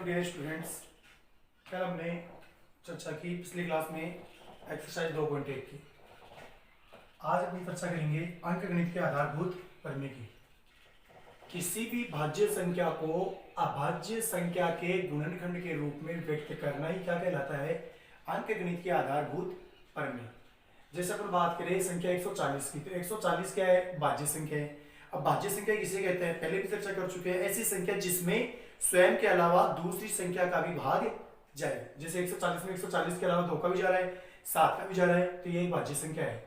Dear students, कल हमने चर्चा की पिछली क्लास में एक्सरसाइज 2.1 की। आज अपनी चर्चा करेंगे अंकगणित के आधारभूत प्रमेय की। किसी भी भाज्य संख्या को अभाज्य संख्या के गुणनखंड के रूप में व्यक्त करना ही क्या कहलाता है? अंकगणित के आधारभूत प्रमेय। जैसे अपन बात करें संख्या 140 की, तो 140 क्या है? भाज्य संख्या है। अब भाज्य संख्या किसे कहते हैं पहले भी चर्चा कर चुके हैं। ऐसी संख्या जिसमें स्वयं के अलावा दूसरी संख्या का भी भाग जाए। जैसे 140 में 140 के अलावा 2 का भी जा रहा है, 7 का भी जा रहा है, तो ये एक भाज्य संख्या है।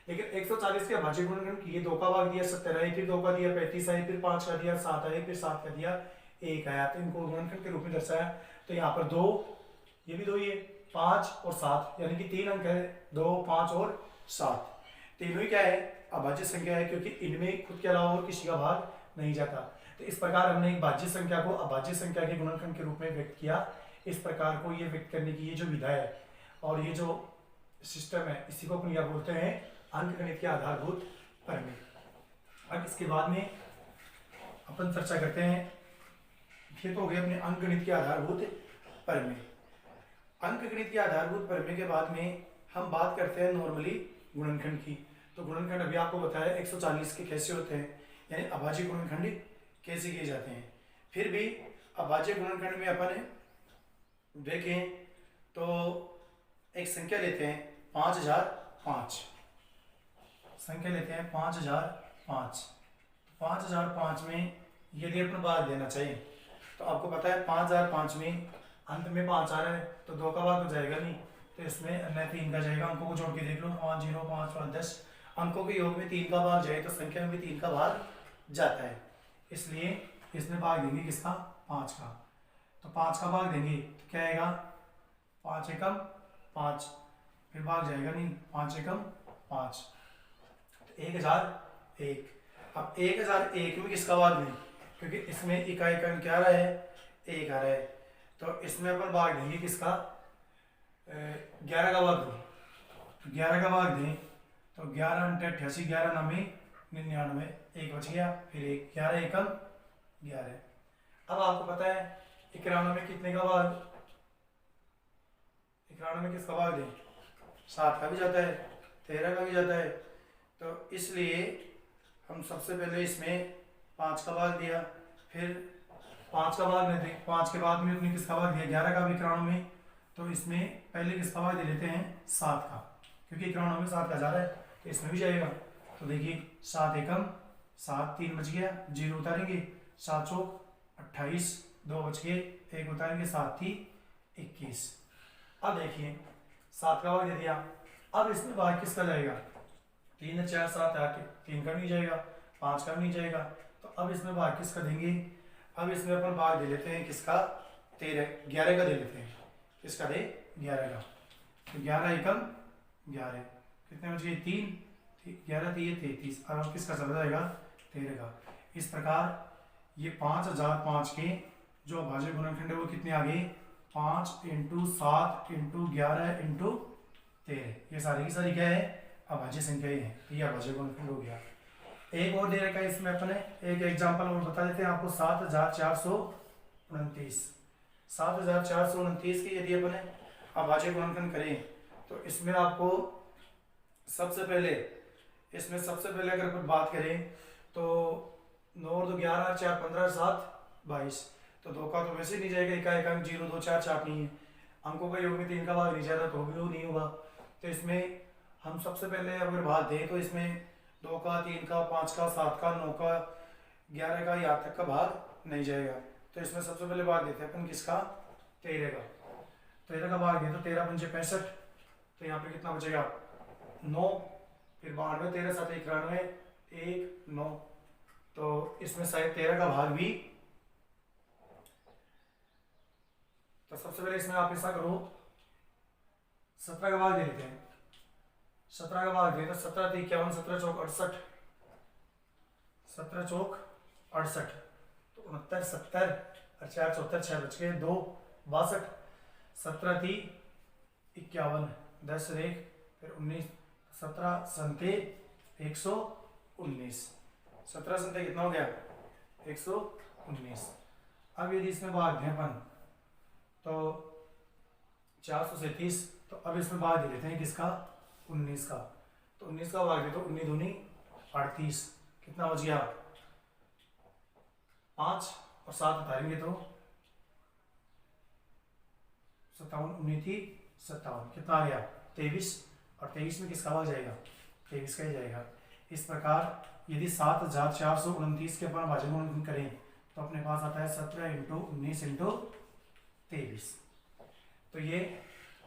लेकिन 140 के भाज्य गुणनखंड ये 2 का भाग दिया 70 आए, फिर 2 का दिया 35 आए, फिर 5 का दिया 7 आए, फिर 7 का दिया 1 आया, तो इनको गुणनखंड के रूप में दर्शाया। तो यहाँ पर 2, ये भी 2 ही है, 5 और 7 यानी कि 3 अंक है, 2, 5 और 7 तीनों ही क्या है? अभाज्य संख्या है, क्योंकि इनमें खुद के अलावा और किसी का भाग नहीं जाता। तो इस प्रकार हमने एक भाज्य संख्या को अभाज्य संख्या के गुणनखंड के रूप में व्यक्त किया। इस प्रकार को ये व्यक्त करने की ये जो विधा है और ये जो सिस्टम है, इसी को अपन क्या बोलते हैं? अंकगणित के आधारभूत प्रमेय। अब इसके बाद में अपन चर्चा करते हैं, ये तो हो गए अपने अंकगणित के आधारभूत प्रमेय। अंकगणित के आधारभूत प्रमेय के बाद में हम बात करते हैं नॉर्मली गुणनखंड की। तो गुणनखंड अभी आपको बताया 140 के कैसे होते हैं, यानी अभाज्य गुणनखंड कैसे किए जाते हैं। फिर भी अभाज्य गुणनखंड में अपन देखें तो एक संख्या लेते हैं 5005, संख्या लेते हैं 5005। 5005 में यदि अपन भाग देना चाहिए तो आपको पता है 5005 में अंत में 5 आ रहा है, तो 2 का भाग तो जाएगा नहीं, तो इसमें अन्य 3 का जाएगा। अंकों को जोड़ के देख लो, 5 0 5 5 10 अंकों के योग में 3 का भाग जाए तो संख्या में भी 3 का भाग जाता है, इसलिए इसमें भाग देंगे किसका? 5 का। तो 5 का भाग देंगे तो क्या आएगा? 5 एकम 5, फिर भाग जाएगा नहीं, 5 एकम 5, तो 1001। अब 1001 में किसका भाग नहीं, क्योंकि इसमें इकाई का क्या आ रहा है? 1 आ रहा है, तो इसमें अपन भाग देंगे किसका? 11 का भाग दो, 11 का भाग दें तो 11 × 88, 11 9 99, 1 बच गया, फिर 1, 11 एकम 11। अब आपको पता है 91 में कितने का भाग? 91 में किसका भाग दें? 7 का भी जाता है, 13 का भी जाता है, तो इसलिए हम सबसे पहले इसमें 5 का भाग दिया, फिर 5 का भाग नहीं दें, 5 के बाद में अपने किसका भाग दिया? 11 का भी 91 में, तो इसमें पहले किसका भाग दे लेते हैं? 7 का, क्योंकि 91 में 7 का जा रहा है, तो इसमें भी जाएगा। तो देखिए 7 एकम 7, 3 बच गया, 0 उतारेंगे, 7 चौक 28, 2 बच गए, 1 उतारेंगे, 7 थी 21। अब देखिए 7 का भाग दे दिया, अब इसमें भाग किसका जाएगा? 3 4 7 8, 3 का नहीं जाएगा, 5 का नहीं जाएगा, तो अब इसमें भाग किसका देंगे? अब इसमें अपन भाग दे लेते हैं किसका? 11 का दे लेते हैं। किसका दे? 11 का। तो 11 एकम 11, कितने बच गए? 3, 11 3 33, और किसका चला जाएगा? 13 का। इस प्रकार ये 5005 के जो अभाज्य गुणनखंड है वो कितने आ गए? 5 × 7 × 11 × 13, ये सारी की सारी क्या है? अभाज्य संख्याएं हैं, ये अभाज्य गुणनखंड हो गया। एक और दे रखा है इसमें अपने, एक एग्जांपल और बता देते हैं आपको। 7429, 7429 की यदि अपने अभाज्य गुणनखंड करें तो इसमें आपको सबसे पहले अगर अपन बात करें तो 9 और 2 11, 4 15 7 22, तो 2 का तो वैसे ही नहीं जाएगा, इकाई अंक 0 2 4 4 नहीं है, अंकों का योग में 3 का भाग नहीं जा रहा, तो भी वो नहीं होगा। तो इसमें हम सबसे पहले अगर भाग दें तो इसमें 2 का 3 का 5 का 7 का 9 का 11 का यहाँ तक का भाग नहीं जाएगा, तो इसमें सबसे पहले भाग देते हैं अपन किसका? 13 का। 13 का भाग दें तो 13 पंजे 65, तो यहाँ पे कितना बचेगा? 9, फिर 92, 13 7 91, 1 9, तो इसमें शायद 13 का भाग भी। तो सबसे पहले इसमें आप ऐसा करो, 17 का भाग दे लेते हैं। 17 का भाग दे तो 17 3 51, 17 चौक 68, 17 चौक 68, तो 69 70 और 4 74, 6 बच गए, 2 62, 17 थी 51, 10 1, फिर 19, 17 संते 119, 17 संते कितना हो गया? 119। अब यदि इसमें भाग दें अपन तो 437, तो अब इसमें भाग दे देते हैं किसका, 19 का। तो 19 का भाग दे तो 19 दूनी 38, कितना बच गया 5 और 7 उतारेंगे तो 57, 19 थी 57, कितना आ गया 23, और 23 में किसका भाग जाएगा, 23 का ही जाएगा। इस प्रकार यदि 7429 के अपन भाजन करें तो अपने पास आता है 17 इंटू 19 इंटू 23। तो ये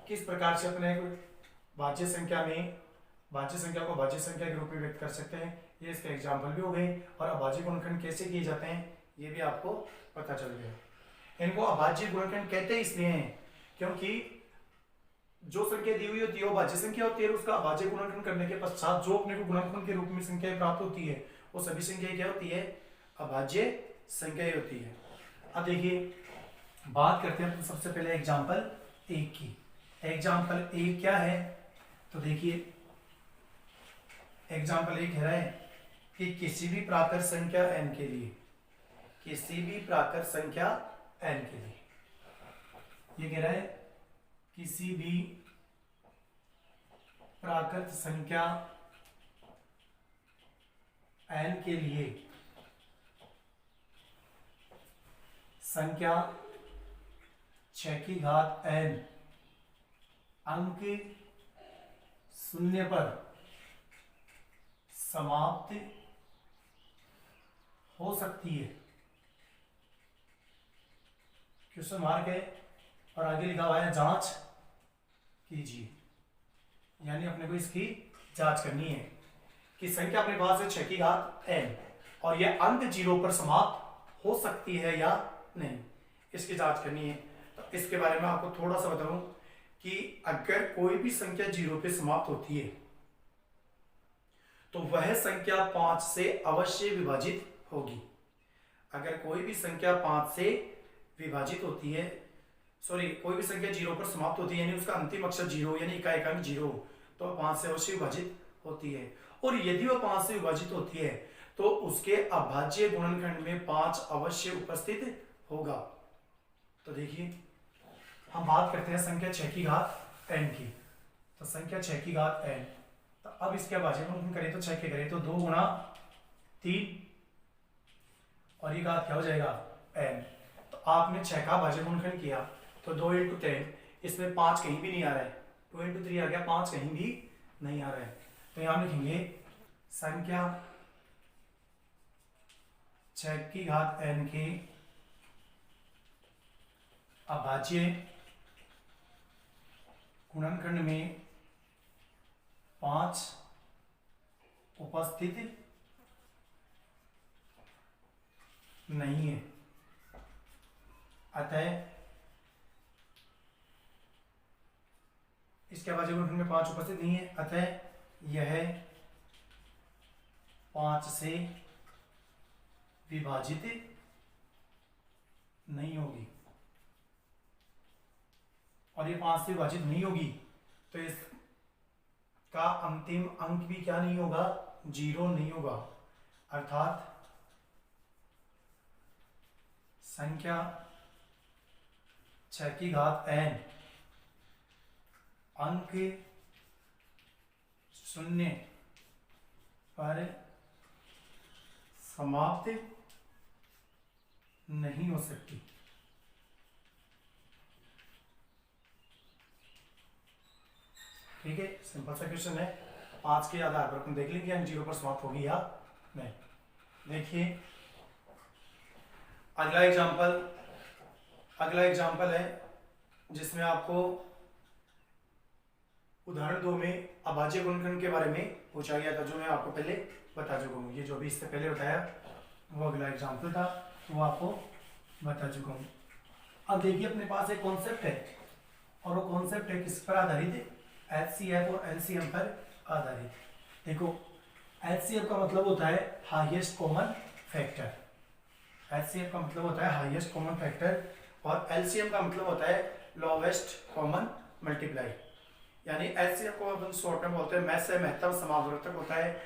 किस प्रकार से अपने भाज्य संख्या में भाज्य संख्या को भाज्य संख्या के रूप में व्यक्त कर सकते हैं, ये इसके एग्जाम्पल भी हो गए। और अभाज्य गुणनखंड कैसे किए जाते हैं ये भी आपको पता चल गया। इनको अभाज्य गुणनखंड कहते इसलिए हैं क्योंकि जो संख्या दी हुई होती है वो भाज्य संख्या होती है, उसका अभाज्य गुणनखंड करने के पश्चात जो अपने को गुणनखंड के रूप में संख्याएं प्राप्त होती है वो सभी संख्याएं क्या होती है, अभाज्य संख्याएं होती है। अब देखिए बात करते हैं सबसे पहले एग्जाम्पल 1 की। एग्जाम्पल 1 क्या है, तो देखिए एग्जाम्पल 1 कह रहा है कि किसी भी प्राकृत संख्या n के लिए, किसी भी प्राकृत संख्या n के लिए, ये कह रहा है किसी भी प्राकृत संख्या n के लिए संख्या 6 की घात n अंक 0 पर समाप्त हो सकती है। क्वेश्चन मार्क है और आगे लिखा हुआ है जांच कीजिए, यानी अपने को इसकी जांच करनी है कि संख्या अपने पास है 6 की घात n और यह अंक 0 पर समाप्त हो सकती है या नहीं, इसकी जांच करनी है। तो इसके बारे में आपको थोड़ा सा बताऊं कि अगर कोई भी संख्या 0 पे समाप्त होती है तो वह संख्या 5 से अवश्य विभाजित होगी। अगर कोई भी संख्या 5 से विभाजित होती है, सॉरी कोई भी संख्या 0 पर समाप्त होती है यानी उसका अंतिम अक्षर 0 यानी इकाई अंक 0, तो 5 से अवश्य विभाजित होती है। और यदि वह 5 से विभाजित होती है तो उसके अभाज्य गुणनखंड में 5 अवश्य उपस्थित होगा। तो देखिए हम बात करते हैं संख्या 6 की घात n की। तो संख्या 6 की घात n, तो अब इसके अभाज्य गुणनखंड करें तो 6 के करें तो 2 गुणा 3 और ये घात क्या हो जाएगा n। तो आपने 6 का अभाज्य गुणनखंड किया तो 2 इंटू 10, इसमें 5 कहीं भी नहीं आ रहा है, 2 इंटू 3 आ गया, 5 कहीं भी नहीं आ रहा है। तो यहां लिखेंगे संख्या 6 की घात n के अभाज्य गुणनखंड में 5 उपस्थित नहीं है, अतः इसके अभाज्य गुणनखंड में 5 उपस्थित नहीं है, अतः यह 5 से विभाजित नहीं होगी। और ये 5 से विभाजित नहीं होगी तो इसका अंतिम अंक भी क्या नहीं होगा, 0 नहीं होगा। अर्थात संख्या 6 की घात n अंक 0 पर समाप्त नहीं हो सकती। ठीक है, सिंपल सा क्वेश्चन है। 5 के आधार पर अपन देख लेंगे अंक 0 पर समाप्त होगी या नहीं। देखिए अगला एग्जाम्पल है जिसमें आपको उदाहरण 2 में अभाज्य गुणनखंड के बारे में पूछा गया था, जो मैं आपको पहले बता चुका हूँ। ये जो अभी इससे पहले बताया वो अगला एग्जाम्पल था, वो आपको बता चुका हूँ। अब देखिए अपने पास एक कॉन्सेप्ट है और वो कॉन्सेप्ट है किस पर आधारित है, HCF और LCM पर आधारित। देखो HCF का मतलब होता है हाईएस्ट कॉमन फैक्टर, HCF का मतलब होता है हाईएस्ट कॉमन फैक्टर, और LCM का मतलब होता है लोवेस्ट कॉमन मल्टीप्लाई। यानी HCF को अपन शॉर्ट में बोलते हैं में से महत्तम समापवर्तक होता है,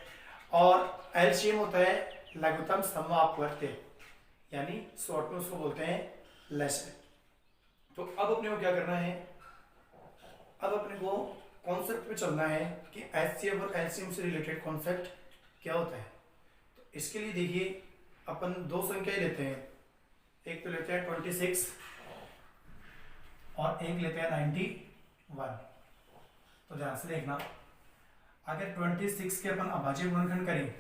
और LCM होता है लघुत्तम समापवर्त्य, यानी शॉर्ट में उसको बोलते हैं लेसर। तो अब अपने को क्या करना है, अब अपने को कॉन्सेप्ट पे चलना है कि एचसीएफ और एलसीएम से रिलेटेड कॉन्सेप्ट क्या होता है। तो इसके लिए देखिए अपन दो संख्याएं लेते हैं, एक तो लेते हैं 26 और एक लेते हैं 91। तो ध्यान से देखना, अगर 26 के अपन अभाज्य गुणनखंड करें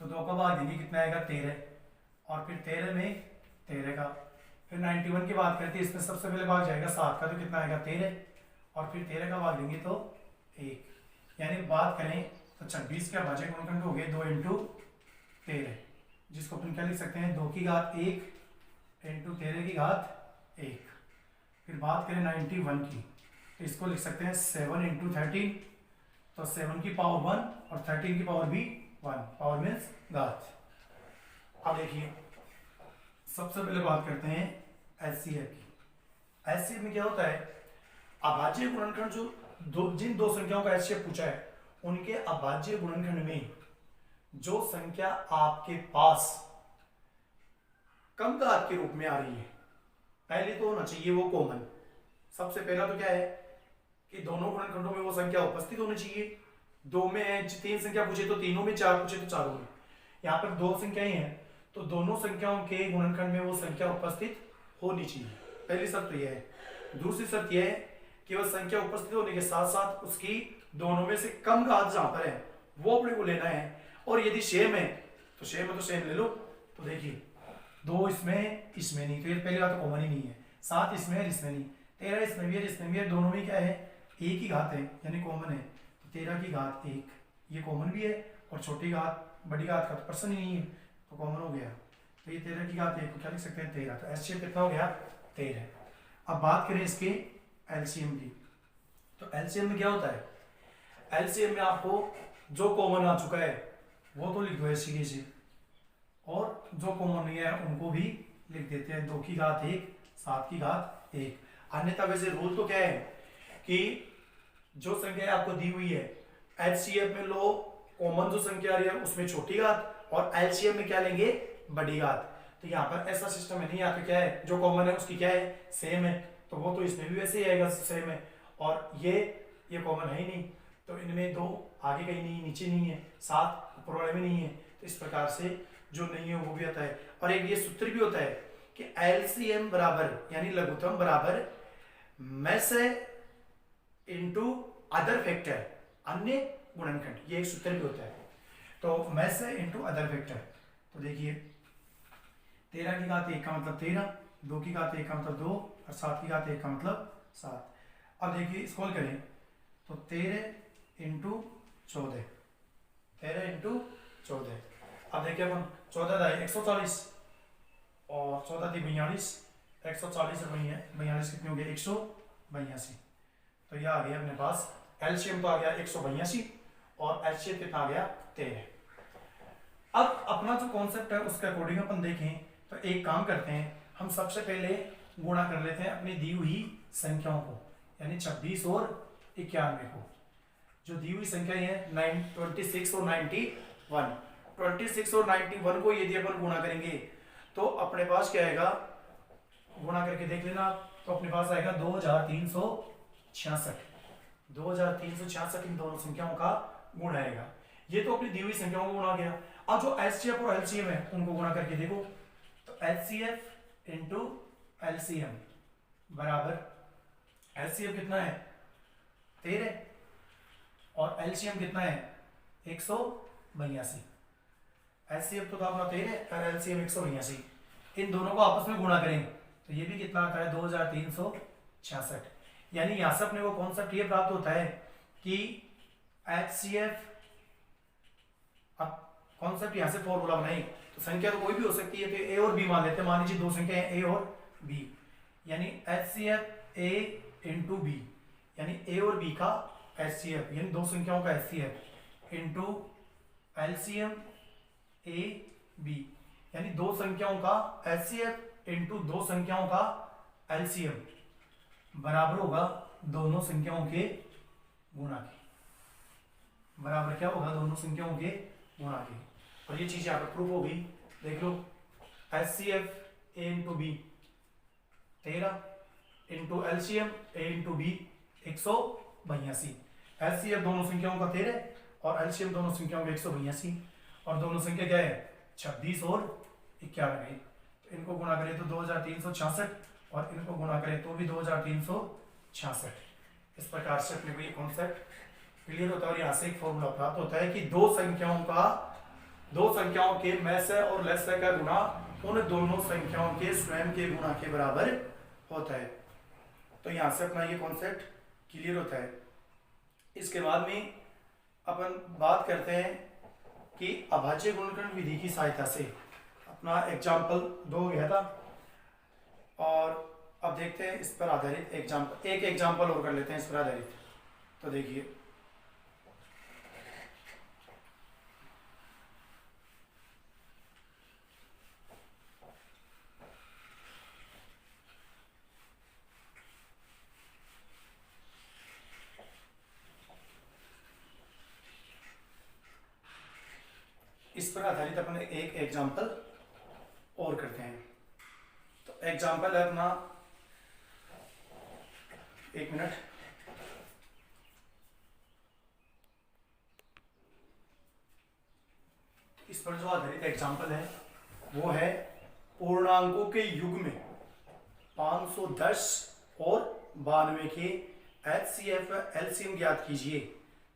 तो दो का भाग देंगे, कितना आएगा 13, और फिर 13 में 13 का, फिर 91 की बात करते हैं, इसमें सबसे पहले भाग जाएगा 7 का, तो कितना आएगा 13, और फिर 13 का भाग देंगे तो 1, यानी बात करें तो 26 के अभाज्य गुणनखंड हो गए 2 इंटू 13, जिसको अपन क्या लिख सकते हैं 2 की घात 1 इंटू 13 की घात 1। फिर बात करें 91 की, तो इसको लिख सकते हैं 7 इंटू 13, तो 7 की पावर 1 और 13 की पावर भी 1, पावर मीन्स घात। अब देखिए सबसे पहले बात करते हैं एचसीएफ की। एचसीएफ में क्या होता है, अभाज्य गुणनखंड जो जिन दो संख्याओं का एचसीएफ पूछा है उनके अभाज्य गुणनखंड में जो संख्या आपके पास कम घात के रूप में आ रही है, पहले तो होना चाहिए वो कॉमन। सबसे पहला तो क्या है कि दोनों गुणनखंडों में वो संख्या उपस्थित होनी चाहिए। दो में है, तीन संख्या पूछे तो तीनों में, चार पूछे तो चारों में। यहाँ पर दो संख्याएं हैं तो दोनों संख्याओं के गुणनखंड में वो संख्या उपस्थित होनी चाहिए, पहली शर्त तो यह है। दूसरी शर्त यह है कि वह संख्या उपस्थित होने के साथ साथ उसकी दोनों में से कम घात जहां पर है वो अपने को लेना है, और यदि सेम है तो सेम है तो सेम ले लो। तो देखिए 2 इसमें इसमें नहीं, तो ये पहली बात तो कॉमन ही नहीं है। 7 इसमें है इसमें नहीं, 13 इसमें भी है इसमें भी है, दोनों में क्या है एक ही घात है यानी कॉमन है, तो 13 की घात 1 ये कॉमन भी है, और छोटी घात बड़ी घात का तो पर्सन ही नहीं है तो कॉमन हो गया। तो ये 13 की घात 1 को क्या लिख सकते हैं 13, तो एचसीएफ कितना हो गया 13। अब बात करें इसके एलसीएम की, तो एलसीएम में क्या होता है, एलसीएम में आपको जो कॉमन आ चुका है वो तो लिख दो ऐसी की ऐसी, और जो कॉमन नहीं है उनको भी लिख देते हैं, 2 की घात 1 7 की घात 1। अन्यथा वैसे रूल तो क्या है कि जो संख्या आपको दी हुई है एचसीएफ में लो कॉमन जो संख्या आ रही है उसमें छोटी घात, और एलसीएम में क्या लेंगे बड़ी घात। तो यहाँ पर ऐसा सिस्टम है नहीं, यहाँ पे क्या है जो कॉमन है उसकी क्या है सेम है, तो वो तो इसमें भी वैसे ही आएगा सेम है, और ये कॉमन है ही नहीं, तो इनमें 2 आगे कहीं नहीं नीचे नहीं है, 7 ऊपर वाले में नहीं है, तो इस प्रकार से जो नहीं है वो भी आता है। और एक ये सूत्र भी होता है कि एलसीएम बराबर यानी लघुत्तम बराबर मैस इनटू अदर फैक्टर अन्य गुणनखंड, ये एक सूत्र भी होता है। तो मैस इनटू अदर फैक्टर, तो देखिए 13 की घात 1 का मतलब 13, 2 की घात 1 का मतलब 2, और 7 की घात 1 का मतलब 7। अब देखिए स्क्रॉल करें तो 13 इंटू 14, 13 इंटू 14। अब देखिए अपन 14 था 140 और 14 थी 42, 140 और 42 कितने हो गए 182, तो यह आ गया अपने पास एलसीएम तो आ गया 182 और एचसीएफ कितना आ गया 13। अब अपना जो कॉन्सेप्ट है उसके अकॉर्डिंग अपन देखें तो एक काम करते हैं, हम सबसे पहले गुणा कर लेते हैं अपनी दी हुई संख्याओं को, यानी 26 और 91 को। जो दी हुई संख्या है 26 और 91, 26 और 91 को यदि अपन गुणा करेंगे तो अपने पास क्या आएगा, गुणा करके देख लेना, तो अपने पास आएगा 2366, 2366 इन दोनों संख्याओं का गुण आएगा। ये तो अपनी दी हुई संख्याओं को गुणा गया। अब जो एचसीएफ और एलसीएम है उनको गुणा करके देखो, तो एचसीएफ इंटू एलसीएम बराबर, एचसीएफ कितना है 13 और एलसीएम कितना है 182। एचसीएफ तो था अपना 13 और एलसीएम 182, इन दोनों को आपस में गुणा करेंगे तो ये भी कितना आता है 2366। यानी यहां से अपने को कॉन्सेप्ट ये प्राप्त होता है कि एचसीएफ, अब कॉन्सेप्ट यहां से फॉर्मूला बनाई तो संख्या तो कोई भी हो सकती है, तो ए और बी मान लेते हैं, मान लीजिए दो संख्या है ए और बी, यानी एचसीएफ ए इंटू बी, यानी ए और बी का एचसीएफ यानी दो संख्याओं का HCF into LCM a b, यानी दो संख्याओं का एचसीएफ इंटू दो संख्याओं का एलसीएम बराबर होगा दोनों संख्याओं के गुणा के, बराबर क्या होगा दोनों संख्याओं के गुणा के। और ये चीज यहाँ पर प्रूफ होगी, देख लो एचसीएफ ए इंटू बी 13 इंटू एलसीएम ए इंटू बी 182। एलसीएम दोनों संख्याओं का 13 और एलसीएम दोनों संख्याओं का 182 और दोनों संख्या क्या है 26 और 91। तो इनको गुणा करें तो 2366 और इनको गुणा करें तो भी 2366। इस प्रकार से अपने को ये कॉन्सेप्ट क्लियर होता है और यहाँ से एक फॉर्मूला प्राप्त होता है कि दो संख्याओं के मैसे और लेसे का गुणा उन दोनों संख्याओं के स्वयं के गुणा के बराबर होता है। तो यहाँ से अपना ये कॉन्सेप्ट क्लियर होता है। इसके बाद में अपन बात करते हैं कि अभाज्य गुणनखंड विधि की सहायता से अपना एग्जाम्पल 2 गया था और अब देखते हैं इस पर आधारित एक एग्जाम्पल और कर लेते हैं इस पर आधारित। तो देखिए इस पर आधारित अपने एक एग्जाम्पल और करते हैं। तो एग्जाम्पल है अपना, एक मिनट, इस पर जो आधारित एग्जाम्पल है वो है पूर्णांकों के युग में 510 और 92 के एचसीएफ एलसीएम ज्ञात कीजिए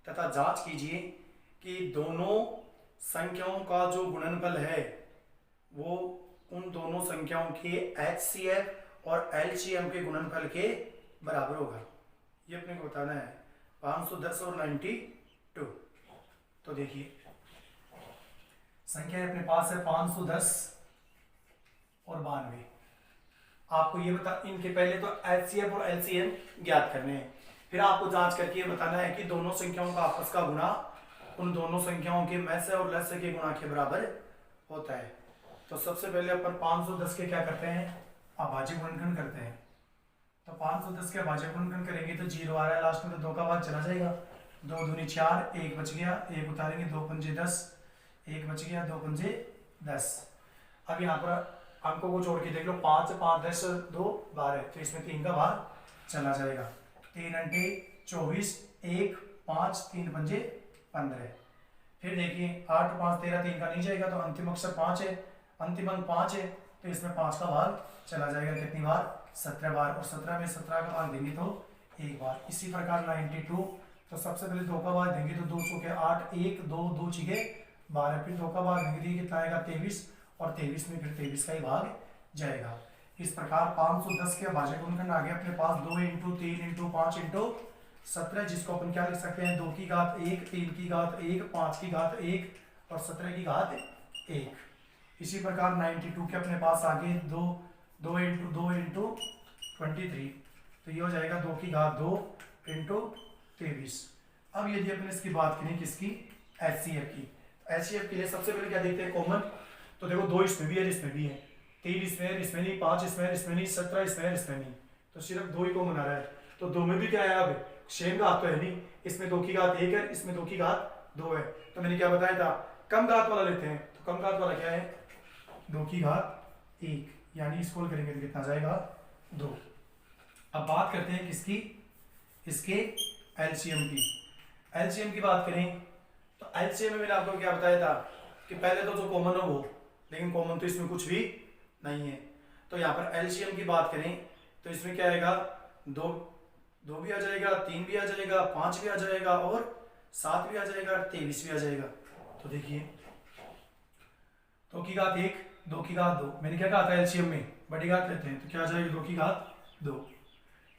तथा जांच कीजिए कि दोनों संख्याओं का जो गुणनफल है वो उन दोनों संख्याओं के एचसीएफ और एलसीएम के गुणनफल के बराबर होगा। ये अपने को बताना है 510 और 92। तो देखिए संख्या अपने पास है 510 और 92। आपको ये बता, इनके पहले तो एचसीएफ और एलसीएम ज्ञात करने हैं, फिर आपको जांच करके ये बताना है कि दोनों संख्याओं का आपस का गुणा उन दोनों संख्याओं के मैसे और लसे के गुणा के बराबर होता है। तो सबसे पहले अपन 510 के क्या करते हैं, अभाज्य गुणनखंड करते हैं। तो 510 के अभाज्य गुणनखंड करेंगे तो 0 आ रहा है लास्ट में, तो 2 का भाग चला जाएगा, 2 दूनी 4, 1 बच गया, 1 उतारेंगे, 2 पंजे 10, 1 बच गया, 2 पंजे 10। अब यहाँ पर अंकों को जोड़ के देख लो, 5 5 10 2 12, तो इसमें 3 का भाग चला जाएगा, 3 अंटे 24, 1 5 3 पंजे 15। फिर देखिए 8 5 13, 3 का नहीं जाएगा तो अंतिम अक्षर 5 है, अंतिम अंक 5 है, तो इसमें 5 का भाग चला जाएगा, कितनी बार 17 बार, और 17 में 17 का भाग देंगे तो 1 बार। इसी प्रकार 92, तो सबसे पहले 2 का भाग देंगे तो 2 चौके 8, 1 2 2 छीके 12, फिर 2 का भाग देंगे कितना आएगा 23, और 23 में फिर 23 का ही भाग जाएगा। इस प्रकार 510 के अभाज्य गुणनखंड आ गया अपने पास 2 × 3 × 5 × 17, जिसको अपन क्या लिख सकते हैं 2 की घात 1, 3 की घात 1, 5 की घात 1 और 17 की घात 1। इसी प्रकार 92 के अपने पास आगे 2 2 × 2 × 23, तो ये हो जाएगा 2 की घात 2 × 23। अब यदि अपन इसकी बात करें किसकी, एचसीएफ की, एचसीएफ के लिए सबसे पहले क्या देखते हैं कॉमन। तो देखो 2 इसमें भी है, इसमें भी है, 3 इसमें है, इसमें नहीं, 5 इसमें है, इसमें नहीं, 17 इसमें है, इसमें नहीं, तो सिर्फ 2 ही कॉमन आ रहा है। तो 2 में भी क्या है, अब सेम घात तो है नहीं, इसमें 2 की घात 1 है, इसमें 2 की घात 2 है, तो मैंने क्या बताया था कम घात वाला लेते हैं। तो कम घात वाला क्या है 2 की घात 1, यानी इसको करेंगे तो कितना जाएगा 2। अब बात करते हैं किसकी, इसके एलसीएम की। एलसीएम की बात करें तो एलसीएम में मैंने आपको क्या बताया था कि पहले तो जो कॉमन हो वो, लेकिन कॉमन तो इसमें कुछ भी नहीं है। तो यहाँ पर एलसीएम की बात करें तो इसमें क्या आएगा 2 भी आ जाएगा, 3 भी आ जाएगा, 5 भी आ जाएगा और 7 भी आ जाएगा, 23 भी आ जाएगा। तो देखिए 2 की घात 1, 2 की घात 2, मैंने क्या कहा था एलसीएम में बड़ी घात लेते हैं, तो क्या आ जाएगी 2 की घात 2।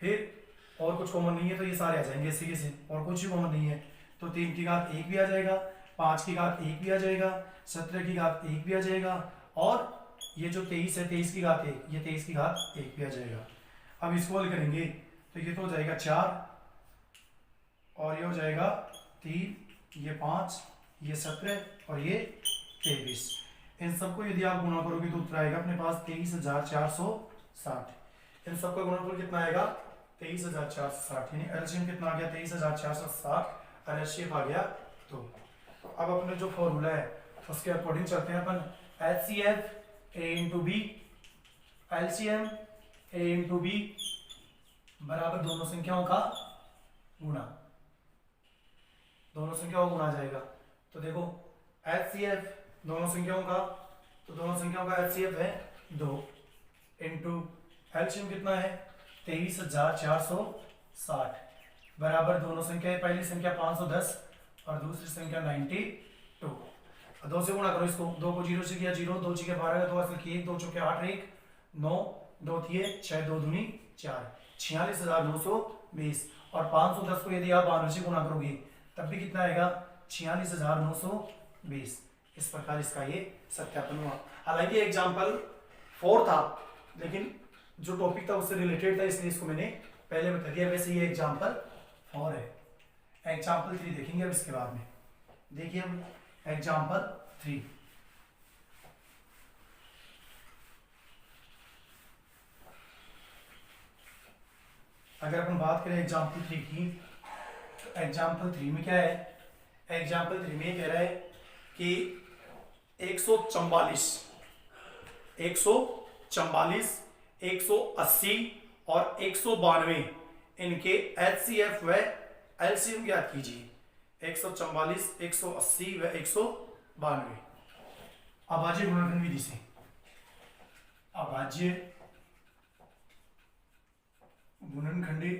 फिर और कुछ कॉमन नहीं है तो ये सारे आ जाएंगे इसी के से, और कुछ भी कॉमन नहीं है तो 3 की घात 1 भी आ जाएगा, 5 की घात 1 भी आ जाएगा, 17 की घात 1 भी आ जाएगा, और ये जो 23 है 23 की घात 1, ये 23 की घात 1 भी आ जाएगा। अब इसको हल करेंगे तो ये तो हो जाएगा 4, और ये हो जाएगा 3, ये 5, ये 17 और ये 23। इन सबको यदि आप गुणा करोगे तो उत्तर आएगा अपने पास 23,460। इन सबका गुणनफल कितना आएगा 23,460, यानी एलसीएम कितना आ गया 23,460 और एचसीएफ आ गया 2। तो अब अपने जो फॉर्मूला है उसके अकॉर्डिंग चलते हैं अपन, HCF A × B, LCM A × B बराबर दोनों संख्याओं का गुणा, दोनों संख्याओं को गुणा जाएगा। तो देखो HCF दोनों संख्याओं का, तो दोनों संख्याओं का HCF है 2 इंटू एलसीएम कितना है 23,460 बराबर दोनों संख्या, पहली संख्या 510 और दूसरी संख्या 92। और 2 से गुणा करो इसको, 2 को 0 से किया 0, 2 6 12 का 2 असल की 1, 2 चौके 8 1 9 2 थिए 6 2 दूनी 4, 46,920। और 510 को यदि आप 12 से गुणा करोगे तब भी कितना आएगा 46,920। इस प्रकार इसका ये सत्यापन हुआ। हालांकि एग्जाम्पल 4 था लेकिन जो टॉपिक था उससे रिलेटेड था इसलिए इसको मैंने पहले बता दिया। वैसे ये एग्जाम्पल 4 है। एग्जाम्पल 3 देखेंगे अब इसके बाद में। देखिए हम एग्जाम्पल 3, अगर अपन बात करें एग्जाम्पल 3 की, तो एग्जाम्पल 3 में क्या है, एग्जाम्पल 3 में कह रहा है कि 144 144 180 और 192 इनके HCF व LCM ज्ञात कीजिए। 144 180 व 192 अभाज्य गुणनखंड विधि से, अभाज्य गुणनखंडी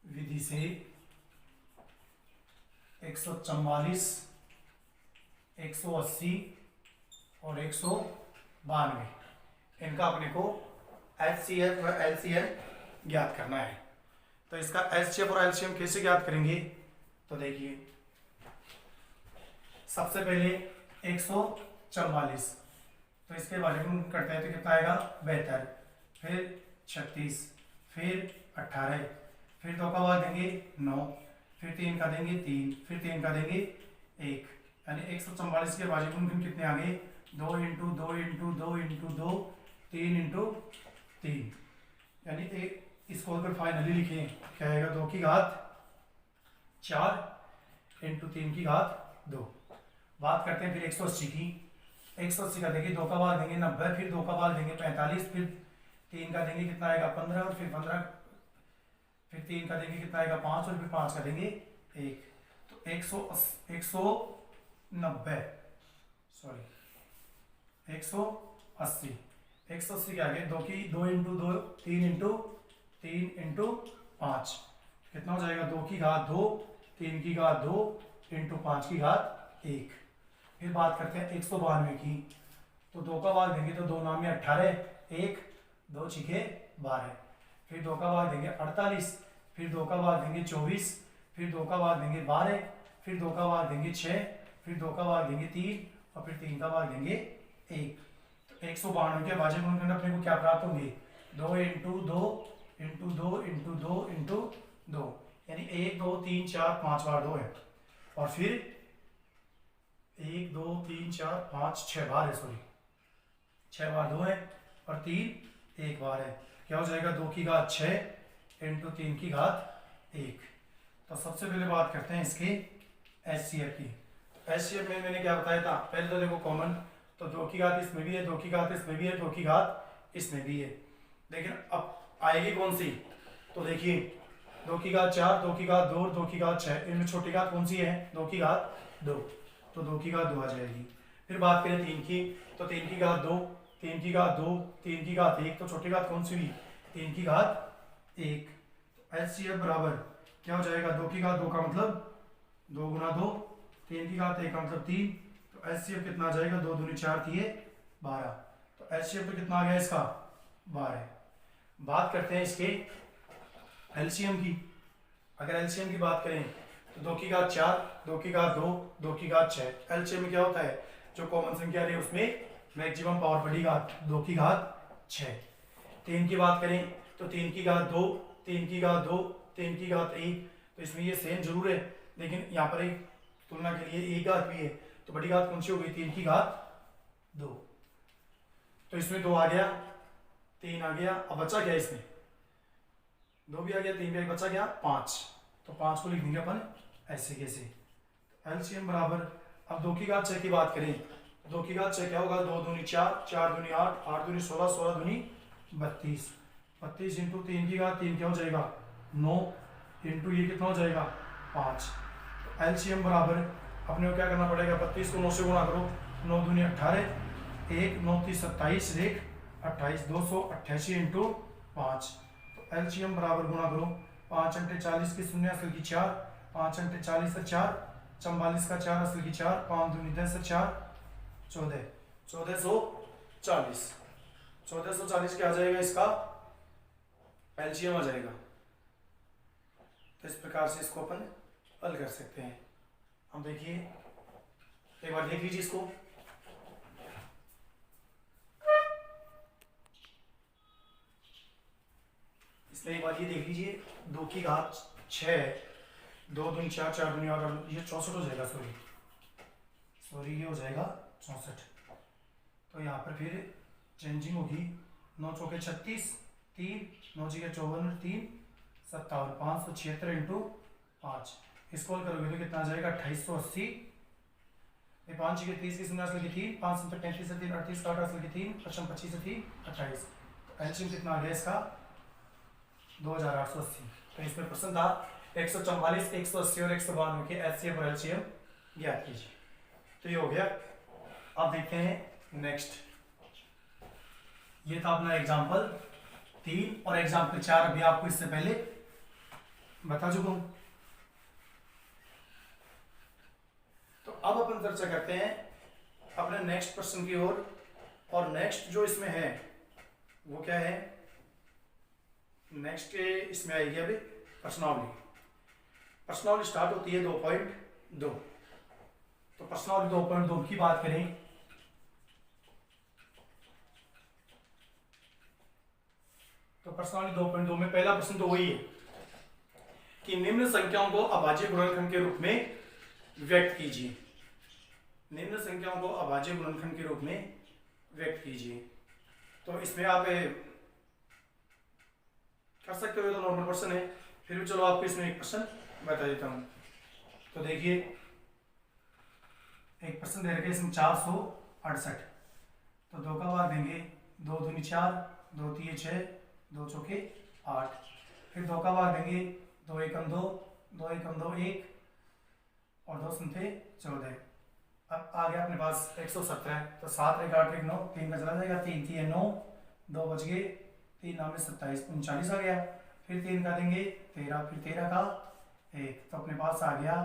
विधि से 144 180 और 192 इनका अपने को HCF व LCM ज्ञात करना है। तो इसका HCF और LCM कैसे ज्ञात करेंगे, तो देखिए सबसे पहले 144, तो इसके बारे में करते हैं तो कितना आएगा 72, फिर 36, फिर 18, फिर 2 का भाग देंगे 9, फिर 3 का देंगे 3, फिर 3 का देंगे 1, यानी 144 के भाज्य गुणनखंड कितने आ गए 2 इंटू 2 इंटू 2 इंटू 2 3 इंटू 3, यानी इसको अगर फाइनली लिखें क्या आएगा 2 की घात 4 इंटू 3 की घात 2। बात करते हैं फिर 180 की, 180 का देंगे 2 का भाग देंगे 90, फिर 2 का भाग देंगे 45, फिर 3 का देंगे कितना आएगा 15, और फिर 15, फिर 3 का देंगे कितना आएगा 5, और फिर 5 का देंगे 1। तो 190 सॉरी 180 180 क्या गया 2 की 2 इंटू 2 3 इंटू 3 इंटू 5 कितना हो जाएगा 2 की घात 2 3 की घात 2 इंटू 5 की घात 1। फिर बात करते हैं 192 की, तो 2 का भाग देंगे तो 2 नाम में 18 1 2 छिके 12, फिर 2 का भाग देंगे 48, फिर 2 का भाग देंगे 24, फिर 2 का भाग देंगे 12, फिर 2 का भाग देंगे 6, फिर 2 का भाग देंगे 3, और फिर 3 का भाग देंगे 1। तो 192 के भाज्य गुणनखंड अपने को क्या प्राप्त होंगे 2 इंटू 2 इंटू 2 इंटू 2 इंटू 2, यानी 1 2 3 4 5 बार 2 है, और फिर 1 2 3 4 5 6 बार है, सॉरी 6 बार 2 है, और 3 1 बार है। क्या हो जाएगा 2 की घात 6 इंटू 3 की घात 1। तो सबसे पहले बात करते हैं इसके HCF की। HCF में मैंने क्या बताया था, पहले तो देखो कॉमन, तो 2 की घात इसमें भी है, 2 की घात इसमें भी है, 2 की घात इसमें भी है, लेकिन अब आएगी कौन सी, तो देखिए 2 की घात 4 2 की घात 2 और 2 की घात 6, इनमें छोटी घात कौन सी है 2 की घात 2, तो 2 की घात 2 आ जाएगी। फिर बात करें 3 की, तो 3 की घात 2 3 की घात 2 3 की घात 1, तो छोटी घात कौन सी हुई 3 की घात 1। तो HCF बराबर क्या हो जाएगा 2 की घात 2 का मतलब 2 गुना 2, 3 की घात 1 का मतलब 3, तो HCF कितना आ जाएगा 2 दूनी 4 थी 12, तो HCF तो कितना आ गया इसका 12। बात करते हैं इसके LCM की। अगर LCM की बात करें तो 2 की घात 4 2 की घात 2 2 की घात 6, LCM में क्या होता है जो कॉमन संख्या रही उसमें मैक्सिमम पावर बड़ी घात 2 की घात 6। 3 की बात करें तो 3 की घात 2 3 की घात 2 3 की घात 1, तो इसमें ये सेम जरूर है लेकिन यहाँ पर एक तुलना के लिए एक घात भी है, तो बड़ी घात कौन सी हो गई 3 की घात 2, तो इसमें 2 आ गया 3 आ गया, अब बचा क्या इसमें 2 भी आ गया 3 भी आ गया, बचा गया 5, तो 5 को लिख देंगे अपन ऐसे कैसे। LCM बराबर, अब 2 की घात 6 की बात करें, 2 की घात 6 क्या होगा 2 दूनी 4 4 दूनी 8 8 दूनी 16 16 दूनी 32, 32 इंटू 3 की घात 3 क्या हो जाएगा 9 इंटू ये कितना हो जाएगा 5। एलसीएम बराबर अपने को क्या करना पड़ेगा 32 को 9 से गुणा करो 9 दूनी 18 1 9 30 27 एक 28 288 इंटू 5। तो एलसीएम बराबर गुणा करो 5 अंटे 40 की शून्य असल की 4 5 अंटे 40 से 4 44 का 4 असल की 4 5 दूनी 10 से 4 14 1440 1440 क्या आ जाएगा इसका एलसीएम आ जाएगा। तो इस प्रकार से इसको अपन हल कर सकते हैं। हम देखिए एक बार देख लीजिए इसको। इसमें एक बार ये देख लीजिए 2 की घात 6 2 दूनी 4 4 दूनी 8 ये 64 हो जाएगा। सॉरी ये हो जाएगा 64। तो यहाँ पर फिर चेंजिंग होगी 9 चौके 36 3 9 जी 54 3 57 576 इंटू 5। इसको हल करोगे तो कितना आ जाएगा 2880। 5 जी 30 की शून्य असल की 3 5 35 से 3 38 का 8 असल की 3 55 25 से 3 28। तो एलसीएम कितना आ गया इसका 2880। तो इसमें प्रश्न था 144 180 और 192 के एचसीएफ और एलसीएम ज्ञात कीजिए। तो ये हो गया। अब देखते हैं नेक्स्ट। ये था अपना एग्जाम्पल 3 और एग्जाम्पल 4 अभी आपको इससे पहले बता चुका हूं। तो अब अपन चर्चा करते हैं अपने नेक्स्ट प्रश्न की ओर। और नेक्स्ट जो इसमें है वो क्या है नेक्स्ट के इसमें आएगी अभी प्रश्नावली। प्रश्नावली स्टार्ट होती है 2.2। तो प्रश्नावली 2.2 की बात करें तो प्रश्नावली 2.2 में पहला प्रश्न तो वही है कि निम्न संख्याओं को अभाज्य गुणनखंड के रूप में व्यक्त कीजिए। निम्न संख्याओं को अभाज्य गुणनखंड के रूप में व्यक्त कीजिए। तो इसमें आप कर सकते हो, तो नॉर्मल प्रश्न है, फिर भी चलो आपको इसमें एक प्रश्न बता देता हूं। तो देखिए एक प्रश्न दे रखे इसमें 468। तो 2 का भाग देंगे 2 दूनी 4 2 तीन 6 2 चौके 8। फिर 2 का भाग देंगे 2 एकम 2 2 एकम 2 1 और 2 सुनते 14। अब आ गया अपने पास 117। तो 7 1 8 1 9 3 का चला जाएगा 3 3 9 2 बच गए 3 9 में 27 39 आ गया। फिर 3 का देंगे 13 फिर 13 का 1। तो अपने पास आ गया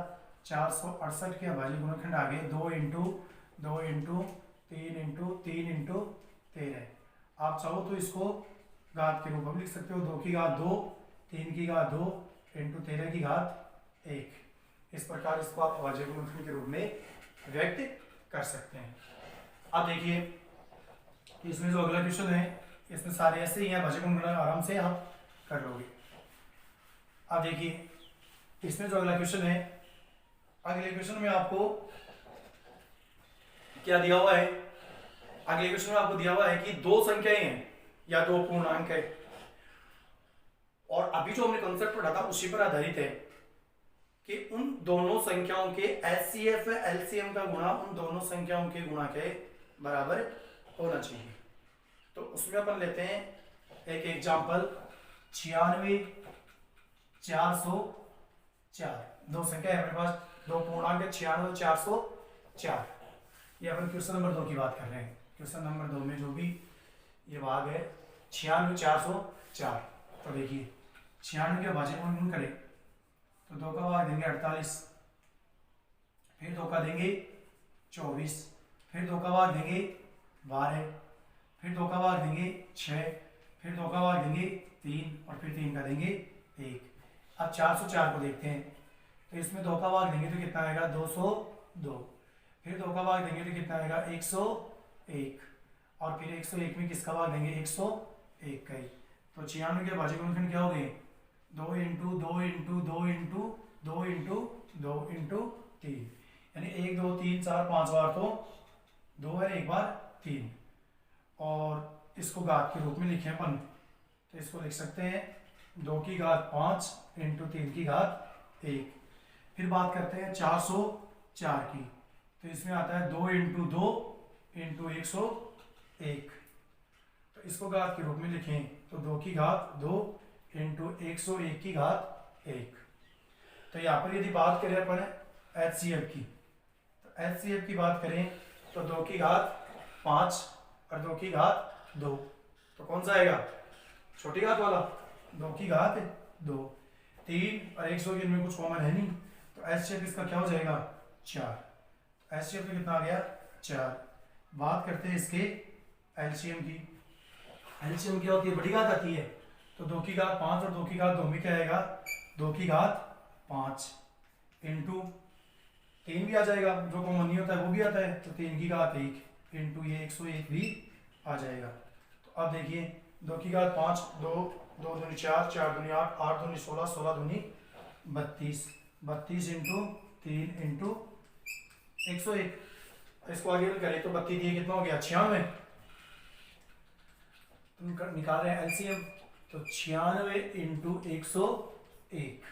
468 के अभाज्य गुणनखंड आ गए 2 इंटू 2 इंटू 3 इंटू 3 इंटू 13। आप चाहो तो इसको घात के रूप में लिख सकते हो। 2 की घात 2 3 की घात 2 इंटू 13 की घात 1। इस प्रकार इसको आप अभाज्य गुणनखंड के रूप में व्यक्त कर सकते हैं। अब देखिए इसमें जो अगला क्वेश्चन है इसमें सारे ऐसे ही हैं, अभाज्य गुणनखंड आराम से आप कर लोगे। अब देखिए इसमें जो अगला क्वेश्चन है, अगले क्वेश्चन में आपको क्या दिया हुआ है। अगले क्वेश्चन में आपको दिया हुआ है कि 2 संख्याएं हैं या 2 पूर्णांक है, और अभी जो हमने कॉन्सेप्ट पढ़ा था उसी पर आधारित है कि उन दोनों संख्याओं के एचसीएफ एलसीएम का गुणा उन दोनों संख्याओं के गुणा के बराबर होना चाहिए। तो उसमें अपन लेते हैं एक एग्जांपल 96 404। 2 संख्या है अपने पास, 2 पूर्णांक 96 404। ये अपन क्वेश्चन नंबर 2 की बात कर रहे हैं। क्वेश्चन नंबर 2 में जो भी ये भाग है 96 404। तो देखिए 96 के भाज्य गुणन करें तो 2 का भाग देंगे 48, फिर 2 का देंगे 24, फिर 2 का भाग देंगे 12, फिर 2 का भाग देंगे 6, फिर 2 का भाग देंगे 3 और फिर 3 का देंगे 1। अब 404 को देखते हैं। तो इसमें 2 का भाग देंगे तो कितना आएगा 202, फिर 2 का भाग देंगे तो कितना आएगा 101, और फिर 101 में किसका भाग देंगे 101 का ही। तो 96 के भाज्य गुणनखंड क्या हो गए 2 into 2 into 2 into 2 into 2 into 3, यानी 1 2 3 4 5 बार तो 2 है, एक बार 3। और इसको घात के रूप में लिखे अपन, तो इसको लिख सकते हैं 2 की घात 5 इंटू 3 की घात 1। फिर बात करते हैं 404 की। तो इसमें आता है 2 इंटू 2 इंटू 101। तो इसको घात के रूप में लिखें तो 2 की घात 2 इंटू 101 की घात 1। तो यहाँ पर यदि बात करें अपन HCF की, तो HCF की बात करें तो 2 की घात 5 और 2 की घात 2, तो कौन सा आएगा? छोटी घात वाला, 2 की घात 2। 3 और 100 इनमें कुछ कॉमन है नहीं, तो HCF इसका क्या हो जाएगा? 4। HCF में कितना आ गया? 4। बात करते हैं इसके LCM की। LCM क्या होती है? बड़ी घात आती है, तो 2 की घात 5 और 2 की घात 2 में क्या आएगा? 2 की घात 5 इंटू 3 भी आ जाएगा, जो कॉमन नहीं होता है वो भी आता है, तो 3 की घात 1 इंटू ये 101 भी आ जाएगा। तो अब देखिए 2 की घात 5, 2 2 दूनी 4, 4 दूनी 8, 8 दूनी 16, 16 दूनी 32, 32 इंटू 3 इंटू 101। इसको आगे भी करें तो 32 दिए कितना हो गया? 96। तुम निकाल रहे हैं LCM, तो 96 इंटू 101,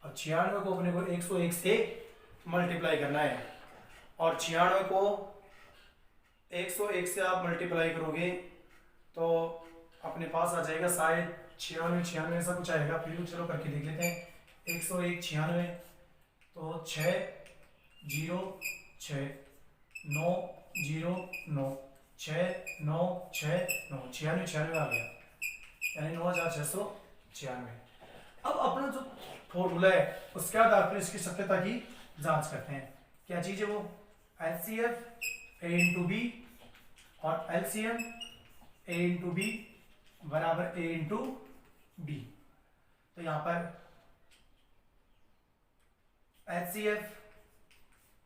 और 96 को अपने को 101 से मल्टीप्लाई करना है, और 96 को 101 से आप मल्टीप्लाई करोगे तो अपने पास आ जाएगा शायद 96 ऐसा कुछ आएगा, फिर भी चलो करके देख लेते हैं। 101 96, तो 6 0 6 9 0 9 6 9 6 9 96 96 आ गया, यानी 9696। अब अपना जो फॉर्मूला है उसके आधार पर इसकी सत्यता की जांच करते हैं। क्या चीज है वो? HCF A इंटू बी और LCM A इंटू बी बराबर A इंटू बी। तो यहां पर HCF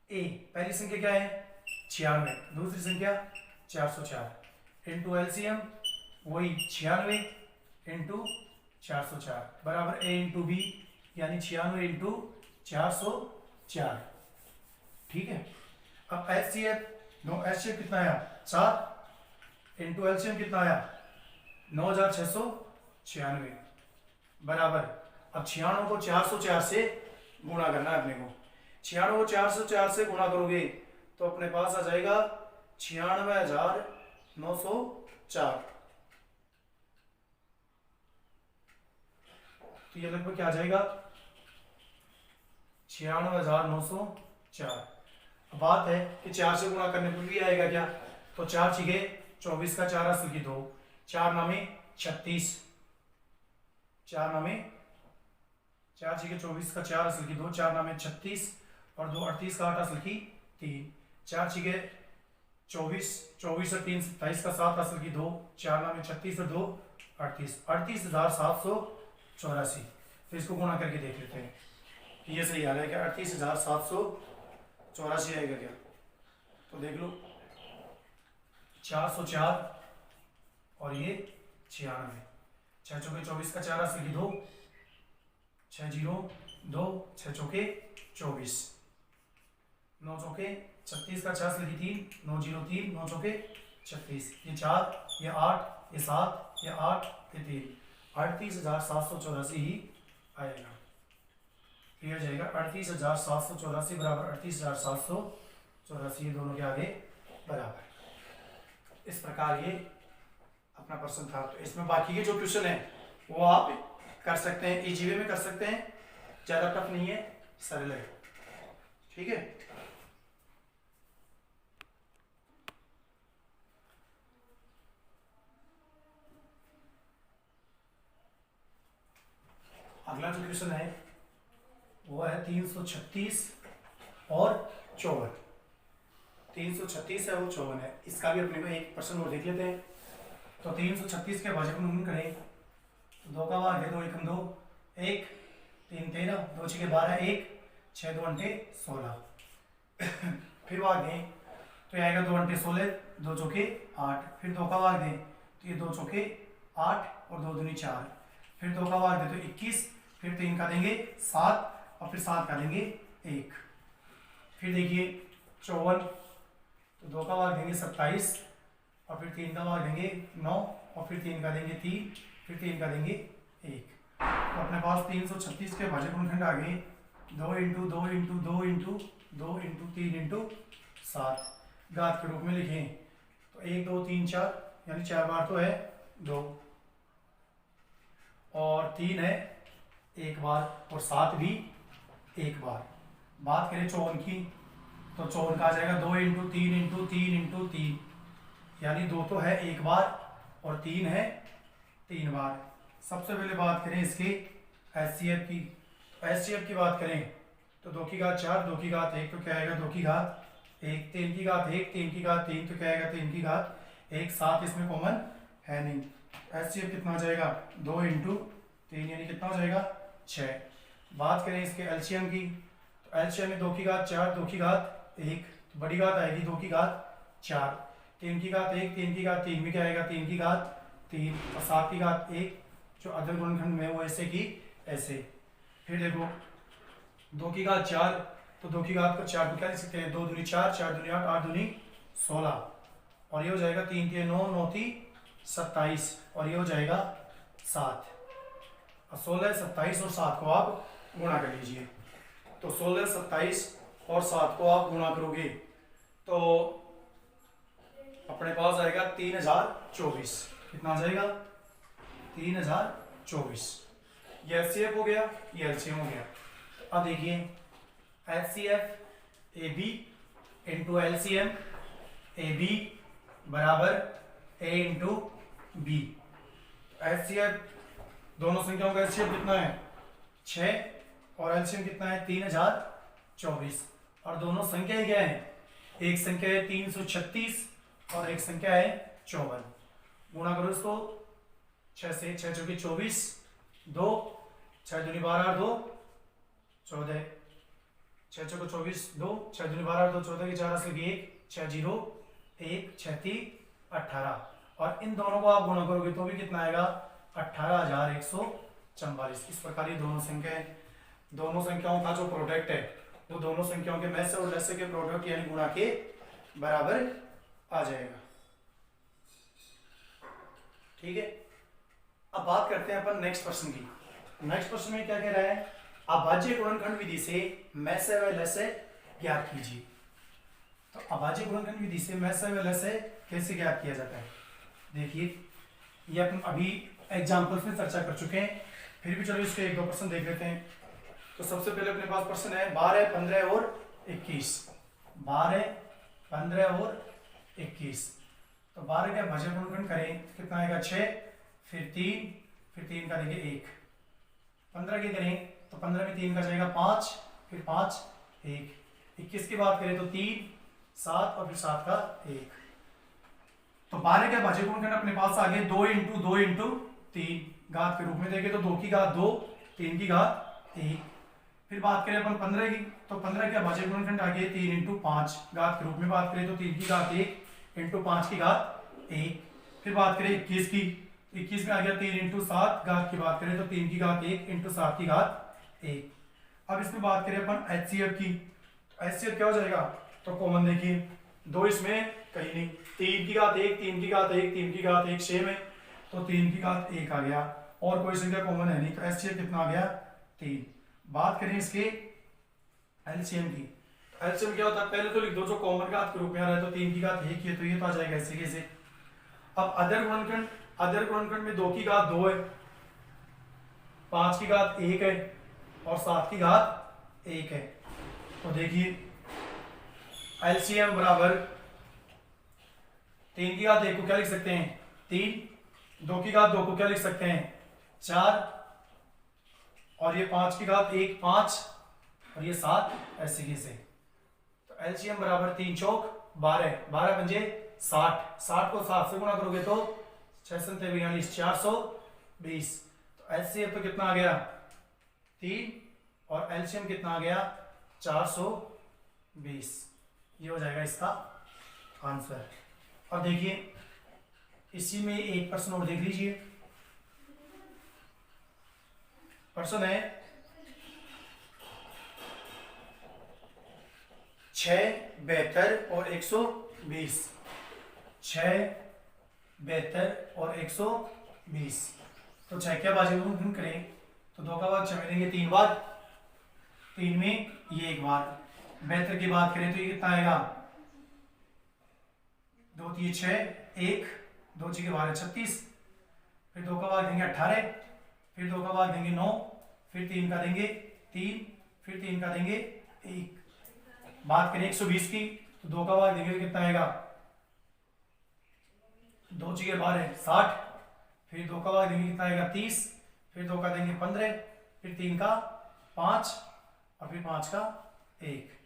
A पहली संख्या क्या है? 96, दूसरी संख्या 404 इंटू LCM वही 96 इंटू 404 बराबर A इंटू बी, यानी 96 इंटू 404। ठीक है। अब HCF कितना आया? 4 इंटू LCM कितना आया? 9696 बराबर, अब 96 को 404 से गुणा करना है अपने को। 96 को 404 से गुणा करोगे तो अपने पास आ जाएगा 96,904। तो ये लगभग क्या आ जाएगा? 96,904। बात है कि 4 से गुणा करने पर भी आएगा क्या? तो 4 छीके 24 का 4 असल की 2, 4 नामे 36, 4 नामे 4 छीके 24 का 4 असल की 2, 4 नामे 36 और 2 38 का 8 असल की 3, 4 छीके 24, 24 और 3 27 का 7 असल की 2, 4 नामे 36 और 2 38, 38,784। तो इसको गुणा करके देख लेते हैं कि ये सही आ रहा है क्या? 38,784 आएगा क्या? तो देख लो 404 और ये 96, 6 चौके 24 का 4 असल की 2, 6 0 2, 6 चौके 24, 9 चौके 36 का 4 असल की 3, 9 0 3, 9 चौके 36, ये 4, ये 8, ये 7, ये 8, ये 3, 38,784 ही आएगा। ये हो जाएगा 38,784 बराबर 38,784, ये दोनों के आगे बराबर। इस प्रकार ये अपना प्रश्न था। तो इसमें बाकी के जो क्वेश्चन है वो आप कर सकते हैं, इजी वे में कर सकते हैं, ज्यादा टफ नहीं है, सरल है। ठीक है। अगला जो क्वेश्चन है वो है 336 और 54। 336 है वो 54 है, इसका भी अपने को एक प्रश्न और देख लेते हैं। तो 336 के भाजक गुणन करें तो 2 का भाग है 2 एकम 2, 1 3 13, 2 6 12, 1 6 2 अंटे 16। फिर भाग दें तो ये आएगा 2 अंटे 16, 2 चौके 8, फिर 2 का भाग दें तो ये 2 चौके 8 और 2 दूनी 4, फिर 2 का भाग दें तो 21, फिर 3 का देंगे 7 और फिर 7 का देंगे 1। फिर देखिए 54, तो 2 का भाग देंगे 27 और फिर 3 का भाग देंगे 9 और फिर 3 का देंगे 3, फिर 3 का देंगे 1। तो अपने पास 336 के भाजक गुणनखंड आ गए 2 into 2 into 2 into 2 into 3 into 7, घात के रूप में लिखें तो 1 2 3 4, यानी 4 बार तो है 2, और 3 है एक बार, और 7 भी एक बार। बात करें 54 की, तो 54 का आ जाएगा 2 इंटू 3 इंटू 3 इंटू 3, यानी 2 तो है एक बार और 3 है 3 बार। सबसे पहले बात करें इसकी एचसीएफ की। एचसीएफ की बात करें तो 2 की घात 4, 2 की घात 1, तो क्या आएगा 2 की घात 1, 3 की घात 1, 3 की घात 3, तो क्या आएगा 3 की घात 1, 7 इसमें कॉमन है नहीं। एचसीएफ कितना हो जाएगा 2 इंटू 3, यानी कितना हो जाएगा 6। बात करें इसके एलसीएम की, तो एलसीएम में 2 की घात 4, 2 की घात 1, तो बड़ी घात आएगी 2 की घात 4, 3 की घात 1, 3 की घात 3 में क्या आएगा 3 की घात 3, और 7 की घात 1 जो अदर गुणनखंड में वो ऐसे की ऐसे। फिर देखो 2 की घात 4, तो 2 की घात को 4 को क्या लिख सकते हैं 2 दूनी 4, 4 दूनी 8, 8 दूनी 16, और ये हो जाएगा 3 के 9, 9 थी 27, और ये हो जाएगा 7। 16, 27 और 7 को आप गुणा कर लीजिए। तो 16, 27 और 7 को आप गुणा करोगे तो अपने पास आएगा 3024। कितना आ जाएगा 3024। ये एचसीएफ हो गया, ये एलसीएम हो गया। अब देखिए HCF a b into LCM a b बराबर ए इंटू बी। एचसीएफ दोनों संख्याओं का एचसीएफ कितना है 6, और एलसीएम कितना है 3024, और दोनों संख्याएं क्या है, एक संख्या है 336 और एक संख्या है 54। गुणा करो इसको 6 से, 6 चौके 24, 2 6 दूनी 12, 2 14, 6 चौके 24, 2 6 दूनी 12, 2 14 की 4 असली 1, 6 0 1 36 18, और इन दोनों को आप गुणा करोगे तो भी कितना आएगा 18144। इस प्रकार ये दोनों संख्याएं, दोनों संख्याओं का जो प्रोडक्ट है वो दोनों संख्याओं के मैसे और लसे के प्रोडक्ट यानी गुणा के बराबर आ जाएगा। ठीक है, अब बात करते हैं अपन नेक्स्ट प्रश्न की। नेक्स्ट प्रश्न में क्या कह रहा है, अभाज्य गुणनखंड विधि से मैसे व लसे ज्ञात कीजिए। तो अभाज्य गुणनखंड विधि से मैसे व लसे कैसे ज्ञात किया जाता है, देखिए ये अपन अभी एग्जाम्पल्स में चर्चा कर चुके हैं, फिर भी चलो इसके 1-2 प्रश्न देख लेते हैं। तो सबसे पहले अपने पास प्रश्न है 12, 15 और 21। 12, 15 और 21। तो 12 का भाज्य गुणनखंड करें कितना आएगा 6, फिर 3 का देंगे 1। 15 की करें तो 15 में 3 का जाएगा 5, फिर 5 1। 21 की बात करें तो 3 7 और फिर 7 का 1। तो 12 का भाज्य गुणनखंड अपने पास आ गए 2 इंटू 2 इंटू 3, घात के रूप में देखें तो 2 की घात 2, 3 की घात 1। फिर बात करें अपन 15 की, तो 15 का भाज्य गुणनखंड आ गया 3 इंटू 5, घात के रूप में बात करें तो 3 की घात 1 इंटू 5 की घात 1। फिर बात करें 21 की, 21 में आ गया 3 इंटू 7, घात की बात करें तो 3 की घात 1 इंटू 7 की घात 1। अब इसमें बात करें अपन एचसीएफ की, तो एचसीएफ क्या हो जाएगा, तो कॉमन देखिए 2 इसमें कहीं नहीं, 3 की घात 1, 3 की घात 1, 3 की घात 1 सेम है, तो 3 की घात 1 आ गया, और कोई संख्या कॉमन है नहीं, तो एचसीएफ कितना आ गया 3। बात करें इसके एलसीएम की, एलसीएम क्या होता है, पहले तो लिख दो जो कॉमन घात के रूप में आ रहा है, तो 3 की घात 1 है तो ये तो आ जाएगा इसी कैसे। अब अदर गुणनखंड में 2 की घात 2 है, 5 की घात 1 है और 7 की घात 1 है। तो देखिए एलसीएम बराबर 3 की घात 1 को क्या लिख सकते हैं 3, 2 की घात 2 को क्या लिख सकते हैं 4, और ये 5 की घात 1 5, और ये 7 ऐसे कैसे। तो एलसीएम बराबर 3 चौक 12, 12 पंजे 60, 60 को 7 से गुणा करोगे तो 6 7 42 420। तो एचसीएफ तो कितना आ गया 3, और एलसीएम कितना आ गया 420। ये हो जाएगा इसका आंसर। और देखिए इसी में एक प्रश्न और देख लीजिए, प्रश्न है 6 72 और 120। 6 72 और 120। तो 6 क्या भाज्य गुणनखंड करें तो 2 का भाग 6 में देंगे 3 बार, 3 में ये 1 बार। 72 की बात करें तो ये कितना आएगा 2 3 6 1, 2 6 के 12 36, फिर 2 का भाग देंगे 18, फिर 2 का भाग देंगे 9, फिर 3 का देंगे 3, फिर 3 का देंगे 1। बात करें 120 की तो 2 का भाग देंगे तो कितना आएगा, 2 चीजें 12 60, फिर 2 का भाग देंगे कितना आएगा 30, फिर 2 का देंगे 15, फिर 3 का 5 और फिर 5 का 1।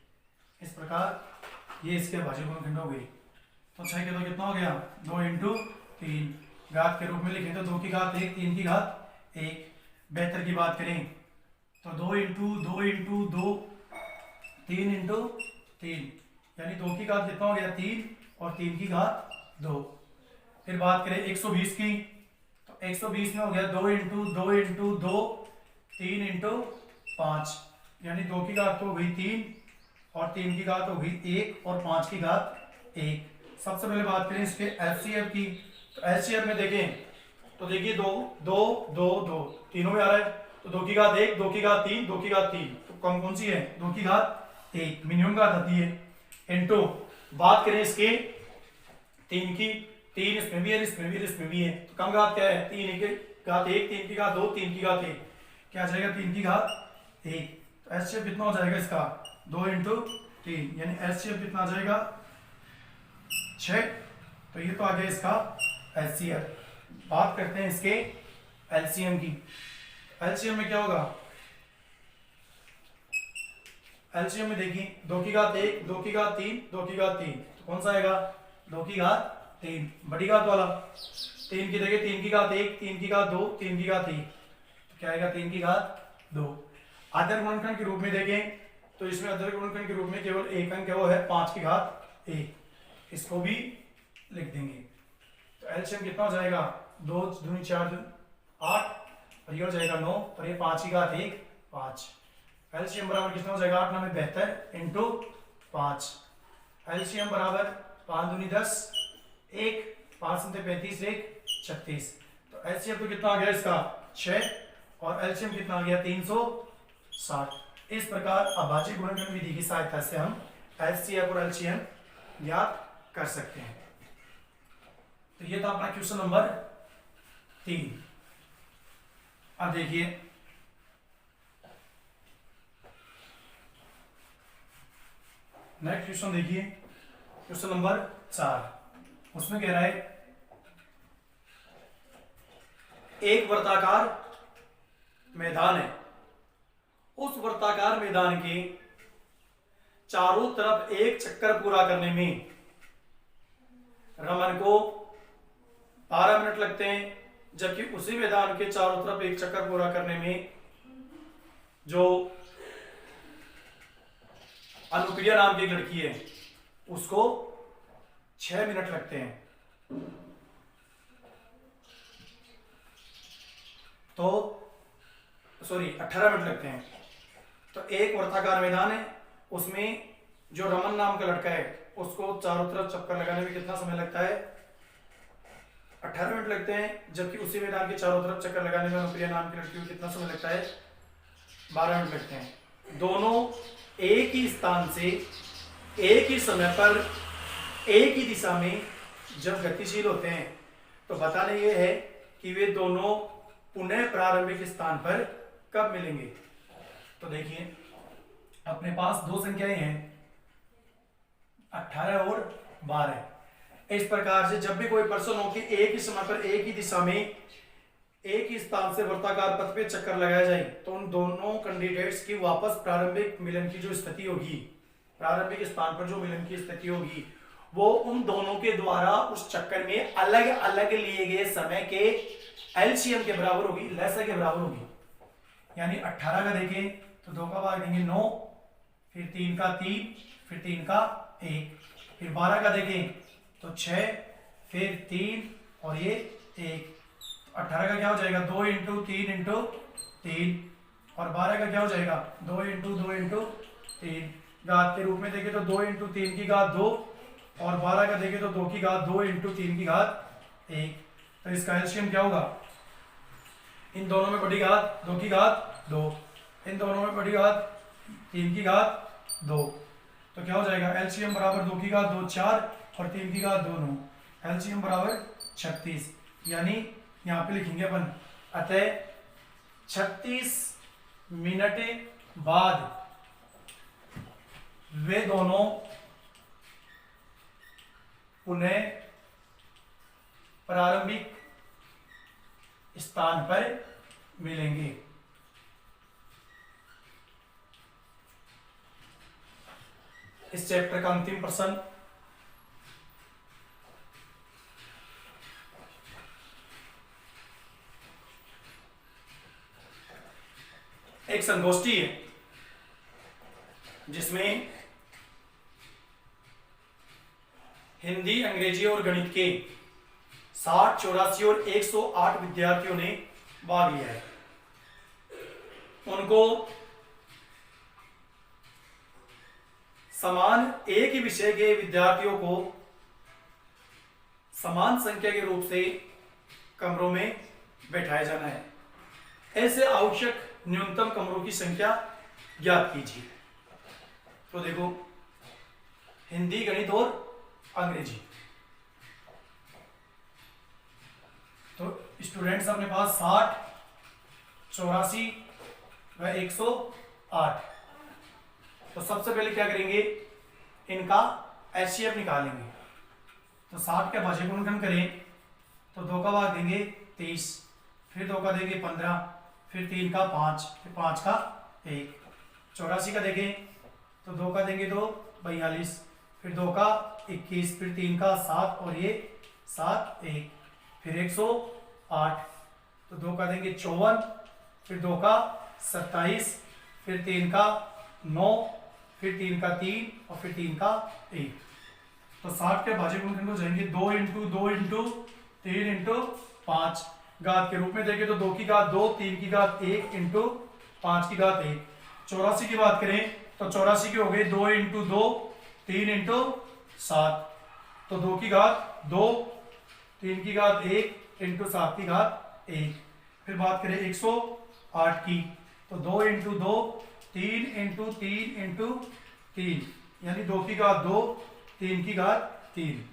इस प्रकार ये इसके अभाज्य गुणनखंड हो गई। तो 6 के 2 कितना हो गया, 2 इंटू 3। घात के रूप में लिखें तो 2 की घात 1, 3 की घात 1। बेहतर की बात करें तो 2 इंटू 2 इंटू 2, 3 इंटू 3, यानी 2 की घात कितना हो गया 3 और 3 की घात 2। फिर बात करें 120 की तो 120 में हो गया 2 इंटू 2 इंटू 2, 3 इंटू 5, यानी 2 की घात तो हो गई 3 और 3 की घात हो गई 1 और 5 की घात 1। सबसे पहले बात करें इसके एलसीएम की तो एलसीएम में देखें तो देखिए 2 2 2 2 तीनों में आ रहा है, तो 2 की घात 1, 2 की घात 3, 2 की घात 3, तो कम कौन सी है, 2 की घात 1 मिनिमम घात आती है। इंटू बात करें इसके 3 की, 3 इसमें भी है, इसमें भी है, इसमें भी है, तो कम घात क्या है, 3 की घात 1, 3 की घात 2, 3 की घात 1, क्या आ जाएगा 3 की घात 1। तो एलसीएम कितना हो जाएगा इसका 2 इंटू 3, यानी एलसीएम कितना आ जाएगा 6। तो ये तो आ गया इसका एलसीएम। बात करते हैं इसके एलसीएम की। एलसीएम में क्या होगा, एलसीएम में देखिए 2 की घात 1, 2 की घात 3, 2 की घात 3, तो कौन सा आएगा 2 की घात 3, बड़ी घात वाला। 3 की जगह 3 की घात 1, 3 की घात 2, 3 की घात 1, तो क्या आएगा 3 की घात 2। आधार गुणनखंड के रूप में देखें तो इसमें आधार गुणनखंड के रूप में केवल एक अंक है, वो है 5 की घात 1, इसको भी लिख देंगे। तो एलसीएम कितना हो जाएगा 2 दूनी 4 8 और ये हो जाएगा 9 और ये 5 की घात 1 5। एलसीएम बराबर कितना हो जाएगा 8 9 72 इंटू 5। एलसीएम बराबर 5 दूनी 10 1, 5 35 1 36। तो एलसीएम तो कितना आ गया इसका 6 और एलसीएम कितना आ गया 360। इस प्रकार अभाज्य गुणनखंड विधि की सहायता से हम एलसीएम और एलसीएम ज्ञात कर सकते हैं। तो ये था अपना क्वेश्चन नंबर 3। अब देखिए नेक्स्ट क्वेश्चन, देखिए क्वेश्चन नंबर 4। उसमें कह रहा है एक वर्ताकार मैदान है, उस वर्ताकार मैदान के चारों तरफ एक चक्कर पूरा करने में रमन को 12 मिनट लगते हैं, जबकि उसी मैदान के चारों तरफ एक चक्कर पूरा करने में जो अनुप्रिया नाम की एक लड़की है उसको 6 मिनट लगते हैं। तो सॉरी 18 मिनट लगते हैं। तो एक वर्ताकार मैदान है, उसमें जो रमन नाम का लड़का है उसको चारों तरफ चक्कर लगाने में कितना समय लगता है 18 मिनट लगते हैं, जबकि उसी मैदान के चारों तरफ चक्कर लगाने में अनुप्रिया नाम की लड़की को कितना समय लगता है 12 मिनट लगते हैं। दोनों एक ही स्थान से एक ही समय पर एक ही दिशा में जब गतिशील होते हैं तो बताना यह है कि वे दोनों पुनः प्रारंभिक स्थान पर कब मिलेंगे। तो देखिए अपने पास दो संख्याएं हैं 18 और 12। इस प्रकार से जब भी कोई पर्सन हो कि एक ही समय पर एक ही दिशा में एक ही स्थान से वर्ताकार पथ पे चक्कर लगाया जाए तो उन दोनों कैंडिडेट्स की वापस प्रारंभिक मिलन की जो स्थिति होगी, प्रारंभिक स्थान पर जो मिलन की स्थिति होगी, वो उन दोनों के द्वारा उस चक्कर में अलग अलग लिए गए समय के एलसीएम के बराबर होगी, लसा के बराबर होगी। यानी 18 का देखें तो 2 का भाग देंगे 9, फिर 3 का 3, फिर 3 का 1, फिर 12 का देखें तो 6, फिर 3 और ये 1। 18 का क्या हो जाएगा 2 इंटू 3 इंटू 3 और 12 का क्या हो जाएगा 2 इंटू 2 इंटू 3। घात के रूप में देखें तो 2 इंटू 3 की घात 2 और 12 का देखें तो 2 की घात 2 इंटू 3 की घात 1। तो इसका एलसीएम क्या होगा, इन दोनों में बड़ी घात 2 की घात 2, इन दोनों में बड़ी घात 3 की घात 2, तो क्या हो जाएगा एलसीएम बराबर 2 की घात 2 4 और 3 की घात 2 9, एलसीएम बराबर 36। यानी यहाँ पे लिखेंगे अपन, अतः 36 मिनट बाद वे दोनों पुनः प्रारंभिक स्थान पर मिलेंगे। इस चैप्टर का अंतिम प्रश्न, एक संगोष्ठी है जिसमें हिंदी, अंग्रेजी और गणित के 60, 84 और 108 विद्यार्थियों ने भाग लिया है। उनको समान एक ही विषय के विद्यार्थियों को समान संख्या के रूप से कमरों में बैठाया जाना है। ऐसे आवश्यक न्यूनतम कमरों की संख्या ज्ञात कीजिए। तो देखो, हिंदी, गणित और अंग्रेजी, तो स्टूडेंट्स अपने पास 60, 84 व 108। तो सबसे पहले क्या करेंगे, इनका एचसीएफ निकालेंगे। तो 60 का भाज्य गुणनखंड करें तो 2 का भाग देंगे 30, फिर 2 का देंगे 15, फिर 3 का 5, फिर 5 का 1। 84 का देखें तो 2 का देंगे 2, 42, फिर 2 का 21, फिर 3 का 7 और ये 7, 1, फिर 108, तो 2 का देंगे 54, फिर 2 का 27, फिर 3 का 9, फिर 3 का 3 और फिर 3 का 1। तो 60 के भाज्य गुणनखंड हो जाएंगे 2 इंटू 2 इंटू 3 इंटू 5 घात के रूप में देखें तो 2 की घात 2, 3 की घात 1 इंटू 5 की घात 1। 84 की बात करें तो 84 की हो गई 2 इंटू 2, 3 इंटू 7, तो 2 की घात 2, 3 की घात 1 इंटू 7 की घात 1। फिर बात करें 108 की तो 2 इंटू 2, 3 इंटू 3 इंटू 3, यानी 2 की घात 2, 3 की घात 3।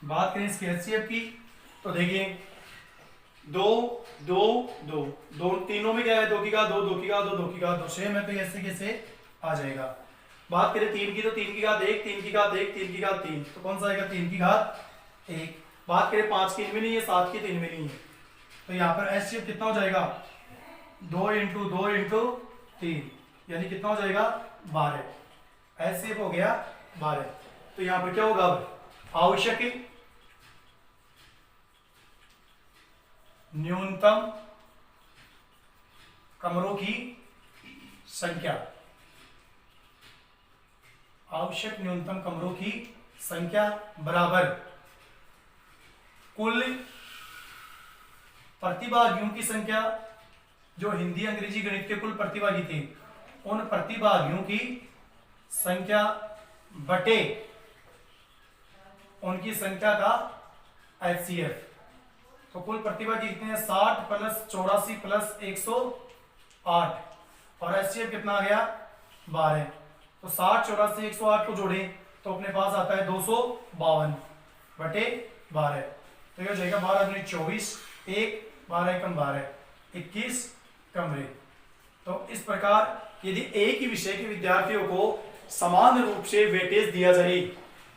बात करें इसके एचसीएफ की तो देखिए 2, 2, 2, 2 तीनों में क्या है, 2 की घात 2, 2 की घात 2, 2 की घात 2 सेम है, तो ऐसे कैसे आ जाएगा। बात करें 3 की तो 3 की घात 1, 3 की घात 1, 3 की घात 3, तो कौन सा आएगा 3 की घात 1। बात करें 5 की इनमें नहीं है, 7 की 3 में नहीं है, तो यहाँ पर एचसीएफ कितना हो जाएगा 2 इंटू 2 इंटू 3, यानी कितना हो जाएगा 12। एचसीएफ हो गया 12। तो यहाँ पर क्या होगा, अब आवश्यक न्यूनतम कमरों की संख्या, आवश्यक न्यूनतम कमरों की संख्या बराबर कुल प्रतिभागियों की संख्या, जो हिंदी, अंग्रेजी, गणित के कुल प्रतिभागी थे उन प्रतिभागियों की संख्या बटे उनकी संख्या का एचसीएफ। तो कुल प्रतिभागी कितने हैं, 60 प्लस 84 प्लस 108, और एचसीएफ कितना आ गया 12। तो 60, 84, 108 को जोड़ें तो अपने पास आता है 252 बटे 12। तो ये हो जाएगा 12 दूनी 24, 1, 12 एकम 12, 21 कमरे। तो इस प्रकार यदि एक ही विषय के विद्यार्थियों को समान रूप से वेटेज दिया जाए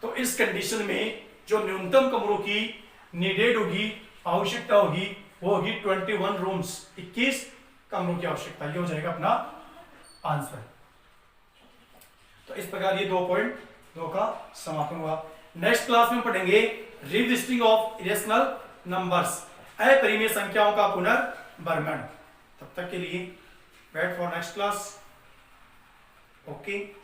तो इस कंडीशन में जो न्यूनतम कमरों की नीडेड होगी, आवश्यकता होगी, वो होगी 21 रूम्स, 21 कमरों की आवश्यकता। ये हो जाएगा अपना आंसर। तो इस प्रकार ये 2.2 का समापन हुआ। नेक्स्ट क्लास में पढ़ेंगे रिविजिटिंग ऑफ इरेशनल नंबर्स, अपरिमेय संख्याओं का पुनर्वर्णन। तब तक के लिए wait for next class. Okay.